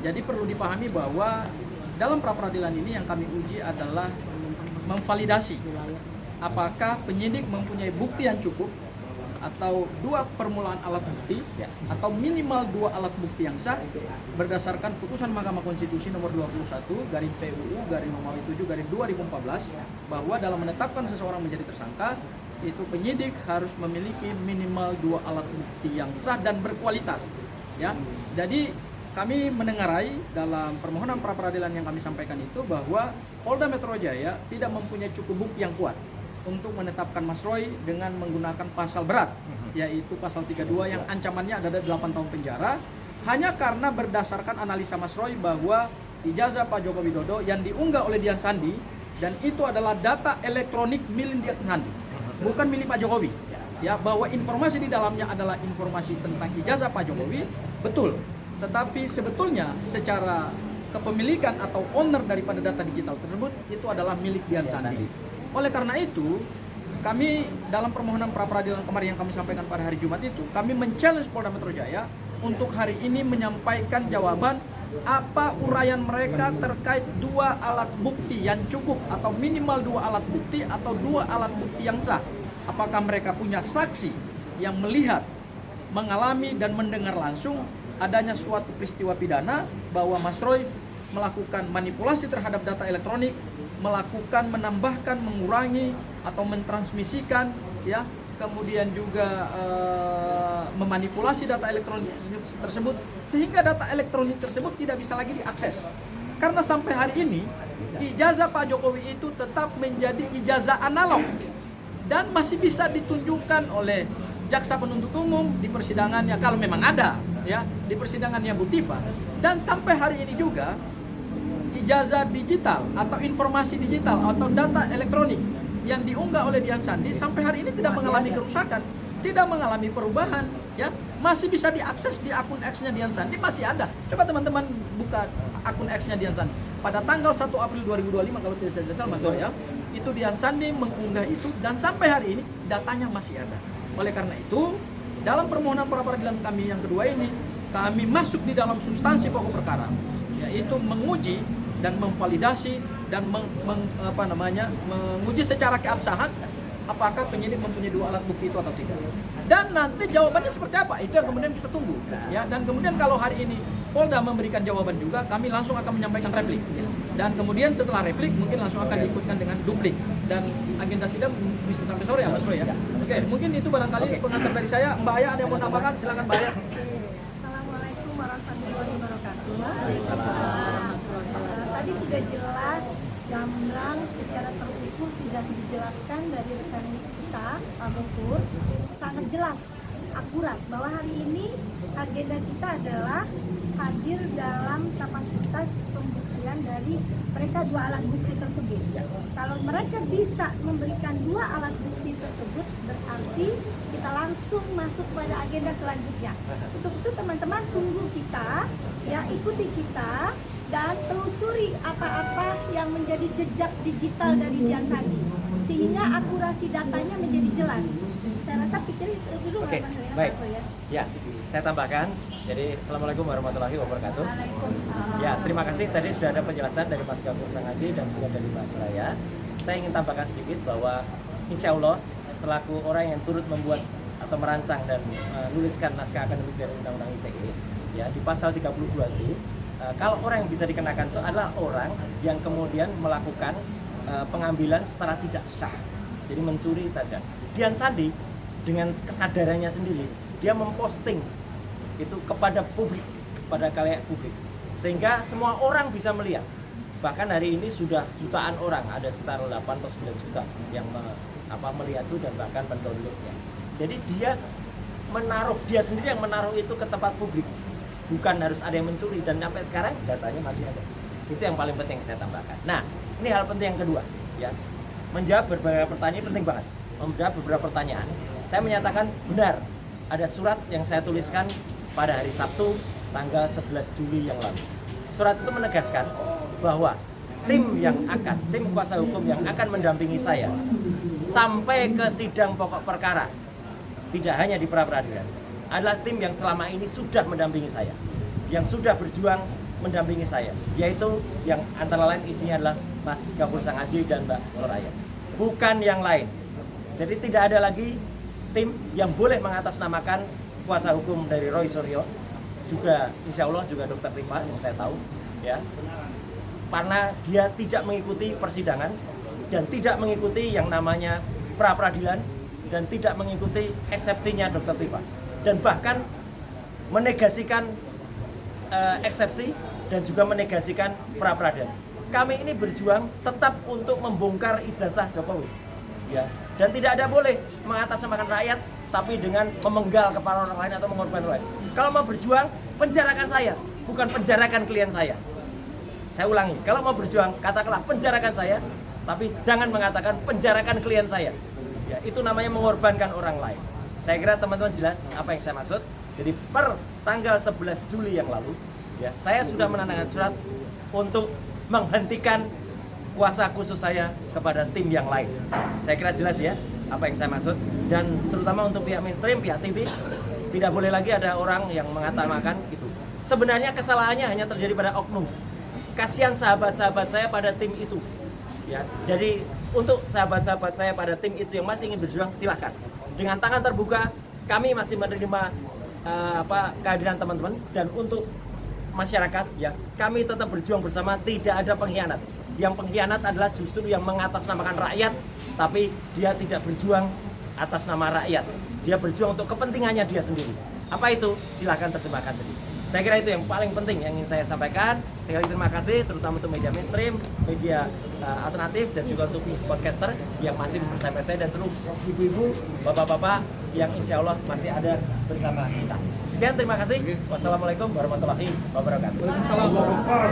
Jadi perlu dipahami bahwa dalam pra-peradilan ini yang kami uji adalah memvalidasi apakah penyidik mempunyai bukti yang cukup atau dua permulaan alat bukti atau minimal dua alat bukti yang sah berdasarkan putusan Mahkamah Konstitusi nomor 21 garing PUU garing Romawi 7 garing 2014 bahwa dalam menetapkan seseorang menjadi tersangka itu penyidik harus memiliki minimal dua alat bukti yang sah dan berkualitas ya. Jadi kami menengarai dalam permohonan pra-peradilan yang kami sampaikan itu bahwa Polda Metro Jaya tidak mempunyai cukup bukti yang kuat untuk menetapkan Mas Roy dengan menggunakan pasal berat, yaitu pasal 32 yang ancamannya ada 8 tahun penjara, hanya karena berdasarkan analisa Mas Roy bahwa ijazah Pak Joko Widodo yang diunggah oleh Dian Sandi, dan itu adalah data elektronik milik Dian Sandi, bukan milik Pak Jokowi. Ya, bahwa informasi di dalamnya adalah informasi tentang ijazah Pak Jokowi, betul. Tetapi sebetulnya secara kepemilikan atau owner daripada data digital tersebut, itu adalah milik Dian Sandi. Oleh karena itu, kami dalam permohonan pra-peradilan kemarin yang kami sampaikan pada hari Jumat itu, kami men-challenge Polda Metro Jaya untuk hari ini menyampaikan jawaban apa uraian mereka terkait dua alat bukti yang cukup atau minimal dua alat bukti atau dua alat bukti yang sah. Apakah mereka punya saksi yang melihat, mengalami dan mendengar langsung adanya suatu peristiwa pidana bahwa Mas Roy melakukan manipulasi terhadap data elektronik, melakukan menambahkan, mengurangi atau mentransmisikan ya, kemudian juga memanipulasi data elektronik tersebut sehingga data elektronik tersebut tidak bisa lagi diakses. Karena sampai hari ini ijazah Pak Jokowi itu tetap menjadi ijazah analog dan masih bisa ditunjukkan oleh jaksa penuntut umum di persidangannya kalau memang ada ya, di persidangannya Bu Tifa. Dan sampai hari ini juga ijazah digital atau informasi digital atau data elektronik yang diunggah oleh Dian Sandi sampai hari ini tidak mengalami kerusakan, tidak mengalami perubahan ya, masih bisa diakses di akun X-nya Dian Sandi, masih ada. Coba teman-teman buka akun X-nya Dian Sandi pada tanggal 1 April 2025 kalau tidak salah Mas ya, itu Dian Sandi mengunggah itu dan sampai hari ini datanya masih ada. Oleh karena itu, dalam permohonan pra-peradilan kami yang kedua ini, kami masuk di dalam substansi pokok perkara, yaitu menguji dan memvalidasi dan menguji secara keabsahan apakah penyidik mempunyai dua alat bukti itu atau tidak. Dan nanti jawabannya seperti apa, itu yang kemudian kita tunggu. Ya, dan kemudian kalau hari ini Polda memberikan jawaban juga, kami langsung akan menyampaikan replik. Dan kemudian setelah replik mungkin langsung akan diikutkan dengan duplik. Dan agenda sidang bisa sampai sore ya Mas Bro ya. Oke, mungkin itu barangkali pengantar dari saya. Mbak Aya ada yang mau tambahkan? Silakan Mbak Aya. Assalamualaikum warahmatullahi wabarakatuh. Tadi sudah jelas, gamblang, secara terukur sudah dijelaskan dari rekan kita, Pak Gofur, sangat jelas, akurat bahwa hari ini agenda kita adalah hadir dalam kapasitas pembuktian dari mereka dua alat bukti tersebut. Kalau mereka bisa memberikan dua alat bukti tersebut, berarti kita langsung masuk pada agenda selanjutnya. Untuk itu teman-teman tunggu kita, ya ikuti kita dan telusuri apa-apa yang menjadi jejak digital dari Dian Sandi sehingga akurasi datanya menjadi jelas. Saya rasa pikir itu dulu. Oke, baik. Ya, saya tambahkan. Jadi, Assalamualaikum warahmatullahi wabarakatuh. Waalaikumsalam. Ya, terima kasih. Tadi sudah ada penjelasan dari Mas Gafur Sangaji dan juga dari Mbak Suraya. Saya ingin tambahkan sedikit bahwa insya Allah selaku orang yang turut membuat atau merancang dan menuliskan naskah akademik dari Undang-Undang ITE, ya di pasal 32 itu, kalau orang yang bisa dikenakan itu adalah orang yang kemudian melakukan pengambilan secara tidak sah, jadi mencuri saja. Dian Sandi dengan kesadarannya sendiri, dia memposting itu kepada publik, kepada khalayak publik, sehingga semua orang bisa melihat. Bahkan hari ini sudah jutaan orang, ada sekitar 8 atau 9 juta yang melihat itu dan bahkan mendownloadnya. Jadi dia sendiri yang menaruh itu ke tempat publik, bukan harus ada yang mencuri, dan sampai sekarang datanya masih ada. Itu yang paling penting saya tambahkan. Nah, ini hal penting yang kedua, ya, menjawab beberapa pertanyaan penting banget. Menjawab beberapa pertanyaan, saya menyatakan benar ada surat yang saya tuliskan pada hari Sabtu tanggal 11 Juli yang lalu. Surat itu menegaskan bahwa tim kuasa hukum yang akan mendampingi saya sampai ke sidang pokok perkara, tidak hanya di pra-peradilan, adalah tim yang selama ini sudah mendampingi saya, yang sudah berjuang mendampingi saya, yaitu yang antara lain isinya adalah Mas Gafur Sangaji dan Mbak Soraya, bukan yang lain. Jadi tidak ada lagi tim yang boleh mengatasnamakan kuasa hukum dari Roy Suryo, juga insya Allah juga Dr. Rifa yang saya tahu, ya, karena dia tidak mengikuti persidangan dan tidak mengikuti yang namanya pra peradilan dan tidak mengikuti eksepsinya Dr. Rifa, dan bahkan menegasikan eksepsi dan juga menegasikan pra peradilan. Kami ini berjuang tetap untuk membongkar ijazah Jokowi, ya, dan tidak ada boleh mengatasnamakan rakyat tapi dengan memenggal kepala orang lain atau mengorbankan orang lain. Kalau mau berjuang, penjarakan saya, bukan penjarakan klien saya. Saya ulangi, kalau mau berjuang, katakanlah penjarakan saya, tapi jangan mengatakan penjarakan klien saya. Ya, itu namanya mengorbankan orang lain. Saya kira teman-teman jelas apa yang saya maksud. Jadi per tanggal 11 Juli yang lalu, ya, saya sudah menandatangani surat untuk menghentikan kuasa khusus saya kepada tim yang lain. Saya kira jelas ya apa yang saya maksud, dan terutama untuk pihak mainstream, pihak TV, tidak boleh lagi ada orang yang mengatakan itu. Sebenarnya kesalahannya hanya terjadi pada oknum. Kasihan sahabat-sahabat saya pada tim itu, ya. Jadi untuk sahabat-sahabat saya pada tim itu yang masih ingin berjuang, silahkan. Dengan tangan terbuka, kami masih menerima kehadiran teman-teman, dan untuk masyarakat, ya, kami tetap berjuang bersama, tidak ada pengkhianat. Yang pengkhianat adalah justru yang mengatasnamakan rakyat, tapi dia tidak berjuang atas nama rakyat. Dia berjuang untuk kepentingannya dia sendiri. Apa itu? Silahkan terjemahkan sendiri. Saya kira itu yang paling penting yang ingin saya sampaikan. Sekali lagi terima kasih, terutama untuk media mainstream, media alternatif, dan juga untuk podcaster yang masih bersama saya, dan seluruh ibu-ibu, bapak-bapak yang insya Allah masih ada bersama kita. Sekian, terima kasih. Wassalamualaikum warahmatullahi wabarakatuh. Waalaikumsalam.